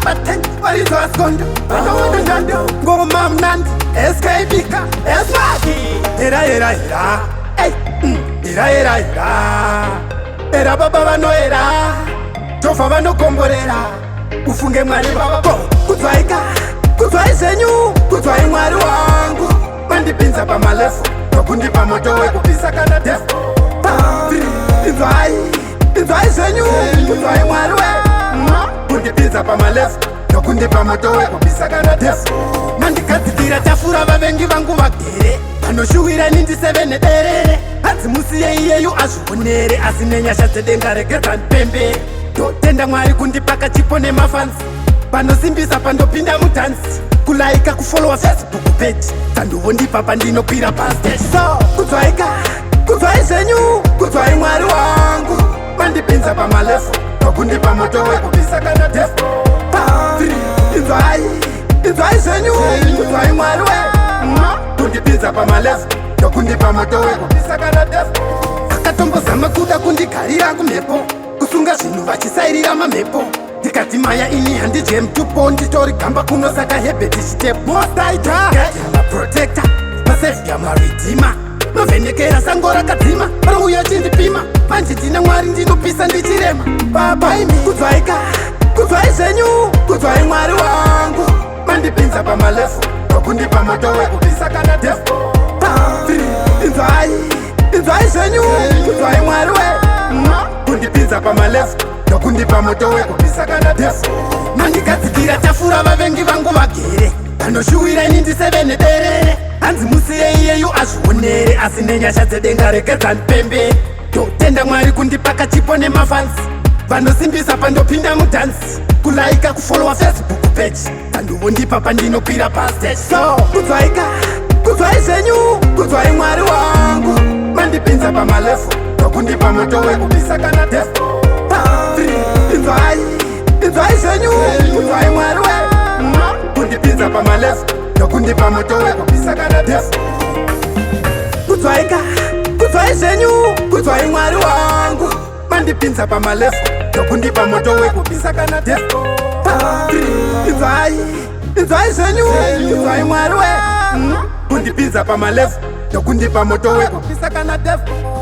Batten, Warizwaskondo, Anodando, Goma Nandi, Escapika, Eswaki, Era, hey, Era Baba no era, Tofa no Comborera, Ufunge Mari Baba, Kutwaika, Kutwai Senyu, Kutwai Maruangu, Mandipinza Pamalefu, Tokundi Pamoto, Kupisa Kana Defo, Kutwai Senyu, Kutwai Marue, Kundipinza Pamalefu, Tokundi Pamoto, Kupisa Kana Defo, Mandikatira Tafura Babengi Vangu Vakire, Anoshuira Nindi Seven Dere, Atsimusiye Yeyu Ashunere, Asinenya Shatedenga Regetan Pembe, Totenda Mwari Kundipaka Chipone Mafansi, Panosimbisa Pandopinda Mutansi, Kulaika kufollow Facebook page, Tanduwondi Papa Ndino Pira Pastage. So, Kutwaika, Kutwai Senyu, Kutwai Mwari Wangu, Mandipinza Pamalefu, Tokundi Pamoto, Kupisa Kana Defo, Kutwai Senyu, Kutwai Mwari Kundipinza Pamalefu, Tokundi Pamoto, Kupisa Kana Defo. Akatombo Zamakuda Kundikarira Kumepo, Kusunga Shinu Vachisairira Mamepo, Dikati Maya ini handi jem tupo nditori kamba kuno saka hebeti step most aita Gaya protector, masefi ya maridima Novenekera sangora katima, parangu ya chindi pima Manjitina mwari ndino pisa ndichirema Baba imi kutwaika, kutwai Senyu, kutwai Mwari wangu Mandipinza Pamalefu, Tokundi Pamoto kupisa Kana Defo Inzwai Senyu, kutwai Mwari Kundipinza Pamalefu, Tokundi Pamoto kupisa Kana Defo Mandikatsikira Tafura Babengi Vangu Vagere Anoshuira Nindi Seven Dere Anzimusiye Yeyu Ashunere Asinenya Shatedenga Regetan Pembe Totenda Mwari Kundipaka Chipone Mafansi Vanosimbisa Pandopinda Mutansi Kulaika kufollow Facebook page Tanduwondi Papa Ndino Pira Pastage. So, Kutwaika, Kutwai Senyu, Kutwai Mwari wangu Mandipinza Pamalefu, Tokundi Pamoto kupisa Kana Defo Inzwai Senyu, Kutwai Mwari Kundipinza Pamalefu, Tokundi Pamoto kupisa Kana Defo Kutwaika, Kutwai Senyu, Kutwai Mwari wangu Mandipinza Pamalefu, Tokundi Pamoto kupisa Kana Defo Inzwai Senyu, Kutwai Mwari Kundipinza Pamalefu, Tokundi Pamoto kupisa Kana Defo.